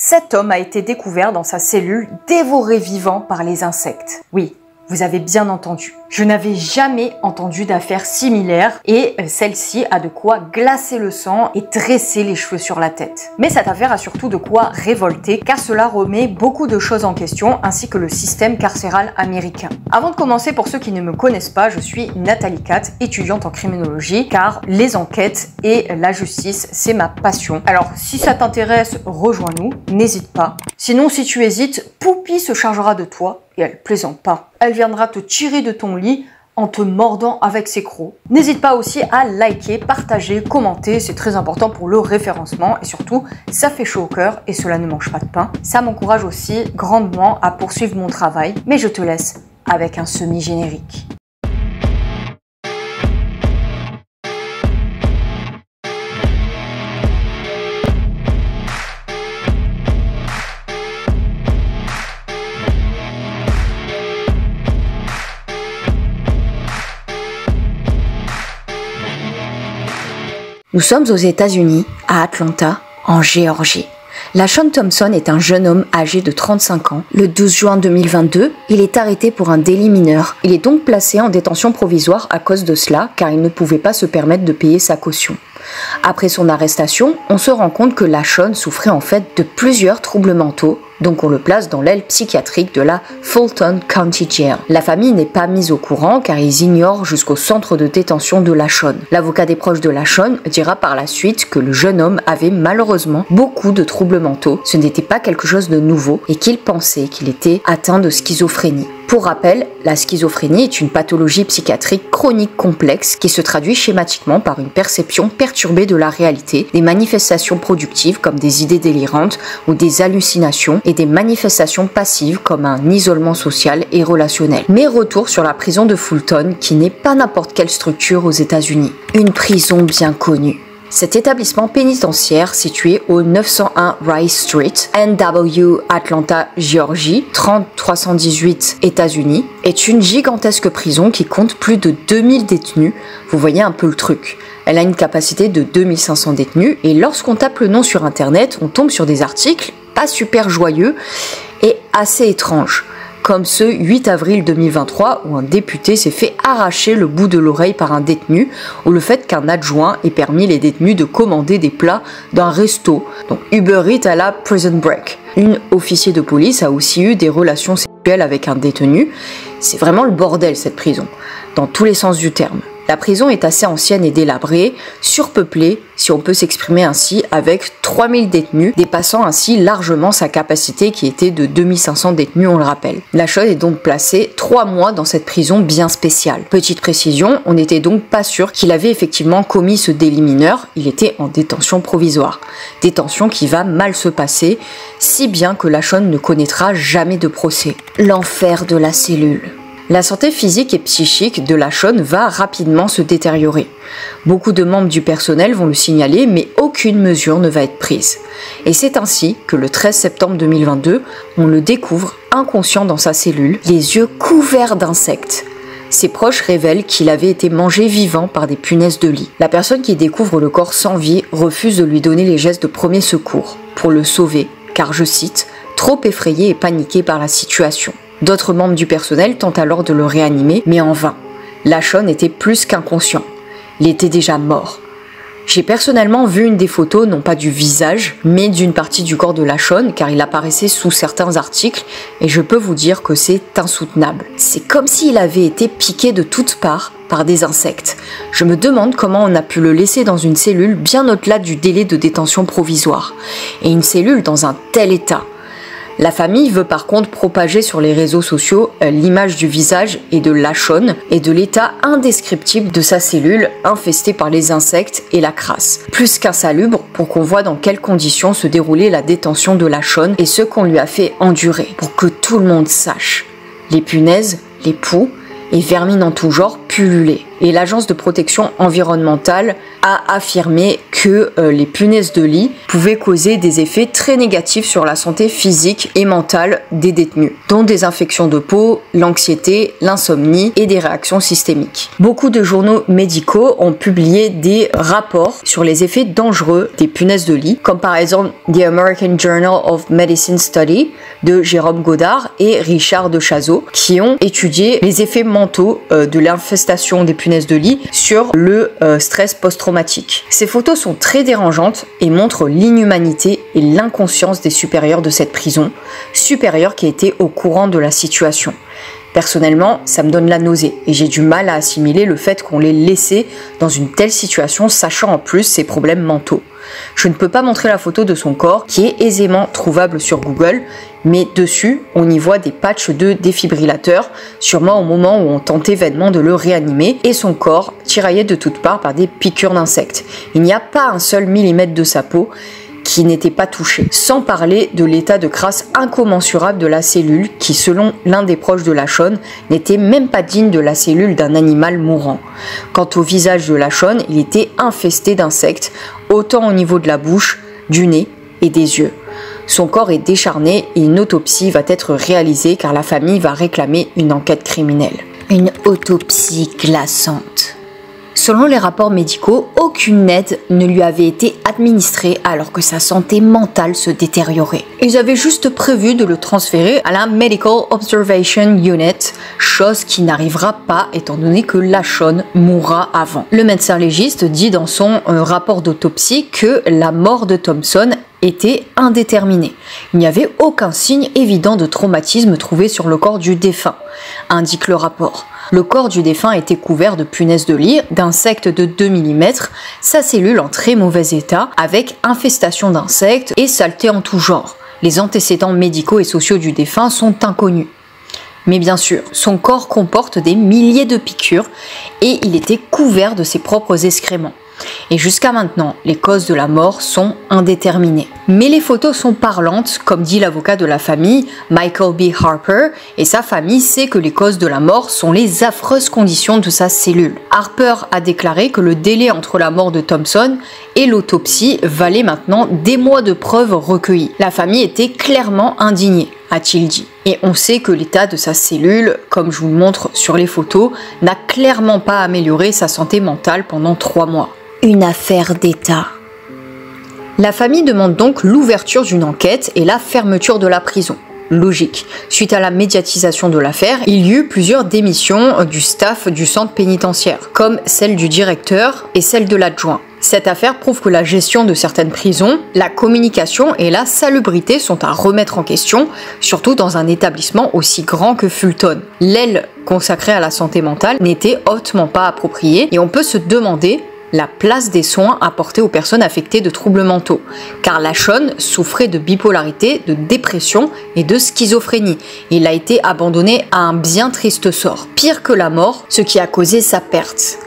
Cet homme a été découvert dans sa cellule dévoré vivant par les insectes. Oui, vous avez bien entendu. Je n'avais jamais entendu d'affaires similaires et celle-ci a de quoi glacer le sang et dresser les cheveux sur la tête. Mais cette affaire a surtout de quoi révolter car cela remet beaucoup de choses en question ainsi que le système carcéral américain. Avant de commencer, pour ceux qui ne me connaissent pas, je suis Nathalie Kat, étudiante en criminologie car les enquêtes et la justice, c'est ma passion. Alors si ça t'intéresse, rejoins-nous, n'hésite pas. Sinon, si tu hésites, Poupie se chargera de toi et elle plaisante pas. Elle viendra te tirer de ton lit en te mordant avec ses crocs. N'hésite pas aussi à liker, partager, commenter, c'est très important pour le référencement et surtout, ça fait chaud au cœur et cela ne mange pas de pain. Ça m'encourage aussi grandement à poursuivre mon travail, mais je te laisse avec un semi-générique. Nous sommes aux États-Unis, à Atlanta, en Géorgie. LaShawn Thompson est un jeune homme âgé de 35 ans. Le 12 juin 2022, il est arrêté pour un délit mineur. Il est donc placé en détention provisoire à cause de cela, car il ne pouvait pas se permettre de payer sa caution. Après son arrestation, on se rend compte que LaShawn souffrait en fait de plusieurs troubles mentaux, donc on le place dans l'aile psychiatrique de la Fulton County Jail. La famille n'est pas mise au courant car ils ignorent jusqu'au centre de détention de LaShawn. L'avocat des proches de LaShawn dira par la suite que le jeune homme avait malheureusement beaucoup de troubles mentaux, ce n'était pas quelque chose de nouveau et qu'il pensait qu'il était atteint de schizophrénie. Pour rappel, la schizophrénie est une pathologie psychiatrique chronique complexe qui se traduit schématiquement par une perception perturbée de la réalité, des manifestations productives comme des idées délirantes ou des hallucinations et des manifestations passives comme un isolement social et relationnel. Mais retour sur la prison de Fulton qui n'est pas n'importe quelle structure aux États-Unis. Une prison bien connue. Cet établissement pénitentiaire, situé au 901 Rice Street, NW, Atlanta, Géorgie, 30318 États-Unis, est une gigantesque prison qui compte plus de 2000 détenus. Vous voyez un peu le truc. Elle a une capacité de 2500 détenus et lorsqu'on tape le nom sur internet, on tombe sur des articles pas super joyeux et assez étranges. Comme ce 8 avril 2023 où un député s'est fait arracher le bout de l'oreille par un détenu, ou le fait qu'un adjoint ait permis les détenus de commander des plats d'un resto, donc Uber Eats à la Prison Break. Une officier de police a aussi eu des relations sexuelles avec un détenu. C'est vraiment le bordel cette prison, dans tous les sens du terme. La prison est assez ancienne et délabrée, surpeuplée, si on peut s'exprimer ainsi, avec 3000 détenus, dépassant ainsi largement sa capacité qui était de 2500 détenus, on le rappelle. LaShawn est donc placé 3 mois dans cette prison bien spéciale. Petite précision, on n'était donc pas sûr qu'il avait effectivement commis ce délit mineur, il était en détention provisoire. Détention qui va mal se passer, si bien que LaShawn ne connaîtra jamais de procès. L'enfer de la cellule. La santé physique et psychique de LaShawn va rapidement se détériorer. Beaucoup de membres du personnel vont le signaler, mais aucune mesure ne va être prise. Et c'est ainsi que le 13 septembre 2022, on le découvre inconscient dans sa cellule, les yeux couverts d'insectes. Ses proches révèlent qu'il avait été mangé vivant par des punaises de lit. La personne qui découvre le corps sans vie refuse de lui donner les gestes de premier secours pour le sauver, car, je cite, « trop effrayé et paniqué par la situation ». D'autres membres du personnel tentent alors de le réanimer, mais en vain. LaShawn était plus qu'inconscient. Il était déjà mort. J'ai personnellement vu une des photos, non pas du visage, mais d'une partie du corps de LaShawn, car il apparaissait sous certains articles, et je peux vous dire que c'est insoutenable. C'est comme s'il avait été piqué de toutes parts par des insectes. Je me demande comment on a pu le laisser dans une cellule bien au-delà du délai de détention provisoire. Et une cellule dans un tel état. La famille veut par contre propager sur les réseaux sociaux l'image du visage et de LaShawn et de l'état indescriptible de sa cellule infestée par les insectes et la crasse. Plus qu'insalubre pour qu'on voit dans quelles conditions se déroulait la détention de LaShawn et ce qu'on lui a fait endurer pour que tout le monde sache. Les punaises, les poux et vermines en tout genre pullulaient. Et l'agence de protection environnementale a affirmé que les punaises de lit pouvaient causer des effets très négatifs sur la santé physique et mentale des détenus, dont des infections de peau, l'anxiété, l'insomnie et des réactions systémiques. Beaucoup de journaux médicaux ont publié des rapports sur les effets dangereux des punaises de lit, comme par exemple The American Journal of Medicine Study de Jérôme Godard et Richard de Chazot, qui ont étudié les effets mentaux de l'infestation des punaises de lit sur le stress post-traumatique. Ces photos sont très dérangeantes et montrent l'inhumanité et l'inconscience des supérieurs de cette prison, supérieurs qui étaient au courant de la situation. Personnellement, ça me donne la nausée et j'ai du mal à assimiler le fait qu'on l'ait laissé dans une telle situation, sachant en plus ses problèmes mentaux. Je ne peux pas montrer la photo de son corps qui est aisément trouvable sur Google, mais dessus, on y voit des patchs de défibrillateur, sûrement au moment où on tentait vainement de le réanimer, et son corps tiraillé de toutes parts par des piqûres d'insectes. Il n'y a pas un seul millimètre de sa peau qui n'était pas touché, sans parler de l'état de crasse incommensurable de la cellule qui, selon l'un des proches de Lachonne, n'était même pas digne de la cellule d'un animal mourant. Quant au visage de Lachonne, il était infesté d'insectes, autant au niveau de la bouche, du nez et des yeux. Son corps est décharné et une autopsie va être réalisée car la famille va réclamer une enquête criminelle. Une autopsie glaçante. Selon les rapports médicaux, aucune aide ne lui avait été administrée alors que sa santé mentale se détériorait. Ils avaient juste prévu de le transférer à la Medical Observation Unit, chose qui n'arrivera pas étant donné que Lachonne mourra avant. Le médecin légiste dit dans son rapport d'autopsie que la mort de Thompson était indéterminée. Il n'y avait aucun signe évident de traumatisme trouvé sur le corps du défunt, indique le rapport. Le corps du défunt était couvert de punaises de lit, d'insectes de 2 mm, sa cellule en très mauvais état, avec infestation d'insectes et saleté en tout genre. Les antécédents médicaux et sociaux du défunt sont inconnus. Mais bien sûr, son corps comporte des milliers de piqûres et il était couvert de ses propres excréments. Et jusqu'à maintenant, les causes de la mort sont indéterminées. Mais les photos sont parlantes, comme dit l'avocat de la famille, Michael B. Harper, et sa famille sait que les causes de la mort sont les affreuses conditions de sa cellule. Harper a déclaré que le délai entre la mort de Thompson et l'autopsie valait maintenant des mois de preuves recueillies. La famille était clairement indignée, a-t-il dit. Et on sait que l'état de sa cellule, comme je vous le montre sur les photos, n'a clairement pas amélioré sa santé mentale pendant 3 mois. Une affaire d'État. La famille demande donc l'ouverture d'une enquête et la fermeture de la prison. Logique. Suite à la médiatisation de l'affaire, il y eut plusieurs démissions du staff du centre pénitentiaire, comme celle du directeur et celle de l'adjoint. Cette affaire prouve que la gestion de certaines prisons, la communication et la salubrité sont à remettre en question, surtout dans un établissement aussi grand que Fulton. L'aile consacrée à la santé mentale n'était hautement pas appropriée et on peut se demander la place des soins apportés aux personnes affectées de troubles mentaux, car Lachonne souffrait de bipolarité, de dépression et de schizophrénie. Il a été abandonné à un bien triste sort, pire que la mort, ce qui a causé sa perte.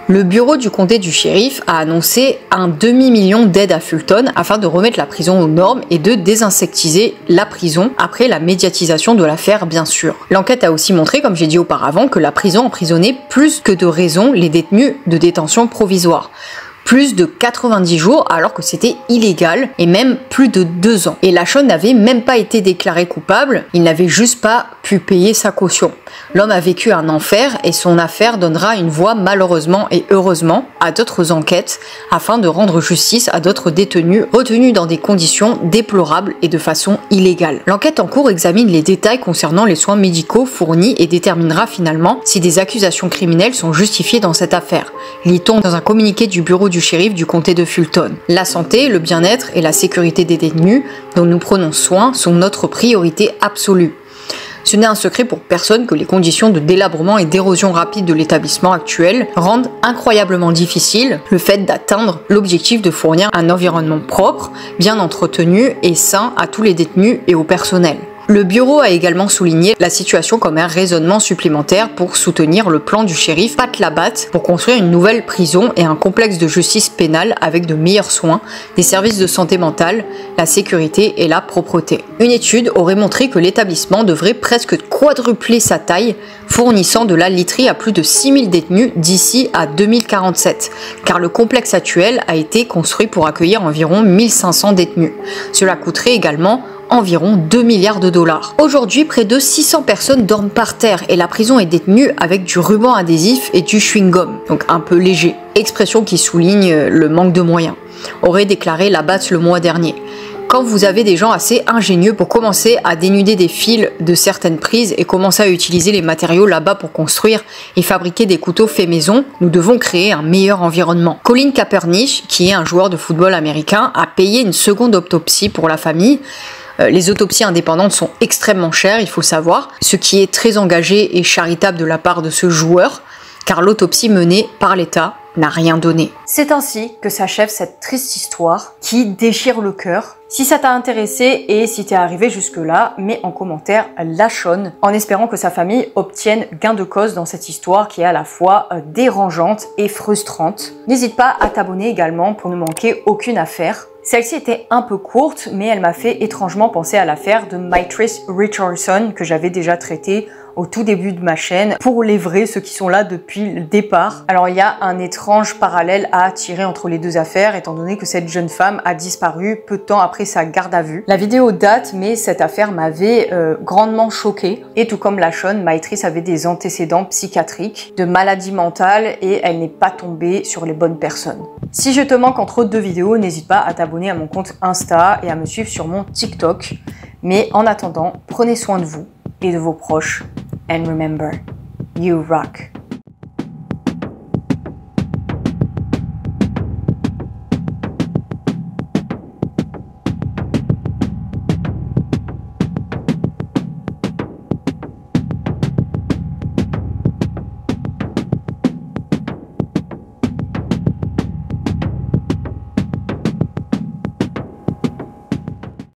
Le bureau du comté du shérif a annoncé un demi-million d'aides à Fulton afin de remettre la prison aux normes et de désinsectiser la prison après la médiatisation de l'affaire, bien sûr. L'enquête a aussi montré, comme j'ai dit auparavant, que la prison emprisonnait plus que de raison les détenus de détention provisoire. Plus de 90 jours alors que c'était illégal et même plus de 2 ans. Et Lachonne n'avait même pas été déclaré coupable, il n'avait juste pas pu payer sa caution. L'homme a vécu un enfer et son affaire donnera une voix malheureusement et heureusement à d'autres enquêtes afin de rendre justice à d'autres détenus retenus dans des conditions déplorables et de façon illégale. L'enquête en cours examine les détails concernant les soins médicaux fournis et déterminera finalement si des accusations criminelles sont justifiées dans cette affaire. Lit-on dans un communiqué du bureau du shérif du comté de Fulton. La santé, le bien-être et la sécurité des détenus dont nous prenons soin sont notre priorité absolue. Ce n'est un secret pour personne que les conditions de délabrement et d'érosion rapide de l'établissement actuel rendent incroyablement difficile le fait d'atteindre l'objectif de fournir un environnement propre, bien entretenu et sain à tous les détenus et au personnel. Le bureau a également souligné la situation comme un raisonnement supplémentaire pour soutenir le plan du shérif Pat Labatt pour construire une nouvelle prison et un complexe de justice pénale avec de meilleurs soins, des services de santé mentale, la sécurité et la propreté. Une étude aurait montré que l'établissement devrait presque quadrupler sa taille, fournissant de la literie à plus de 6000 détenus d'ici à 2047, car le complexe actuel a été construit pour accueillir environ 1500 détenus. Cela coûterait également environ 2 milliards de dollars. Aujourd'hui, près de 600 personnes dorment par terre et la prison est détenue avec du ruban adhésif et du chewing-gum, donc un peu léger. Expression qui souligne le manque de moyens, aurait déclaré Labatt le mois dernier. Quand vous avez des gens assez ingénieux pour commencer à dénuder des fils de certaines prises et commencer à utiliser les matériaux là-bas pour construire et fabriquer des couteaux faits maison, nous devons créer un meilleur environnement. Colin Kaepernick, qui est un joueur de football américain, a payé une seconde autopsie pour la famille. Les autopsies indépendantes sont extrêmement chères, il faut savoir, ce qui est très engagé et charitable de la part de ce joueur, car l'autopsie menée par l'État n'a rien donné. C'est ainsi que s'achève cette triste histoire qui déchire le cœur. Si ça t'a intéressé et si t'es arrivé jusque-là, mets en commentaire la Shawn, en espérant que sa famille obtienne gain de cause dans cette histoire qui est à la fois dérangeante et frustrante. N'hésite pas à t'abonner également pour ne manquer aucune affaire. Celle-ci était un peu courte, mais elle m'a fait étrangement penser à l'affaire de Maitrice Richardson que j'avais déjà traitée au tout début de ma chaîne, pour les vrais, ceux qui sont là depuis le départ. Alors il y a un étrange parallèle à tirer entre les deux affaires, étant donné que cette jeune femme a disparu peu de temps après sa garde à vue. La vidéo date, mais cette affaire m'avait grandement choquée. Et tout comme la Shawn, Maitrice avait des antécédents psychiatriques, de maladie mentale, et elle n'est pas tombée sur les bonnes personnes. Si je te manque entre deux vidéos, n'hésite pas à t'abonner à mon compte Insta et à me suivre sur mon TikTok. Mais en attendant, prenez soin de vous et de vos proches. And remember, you rock.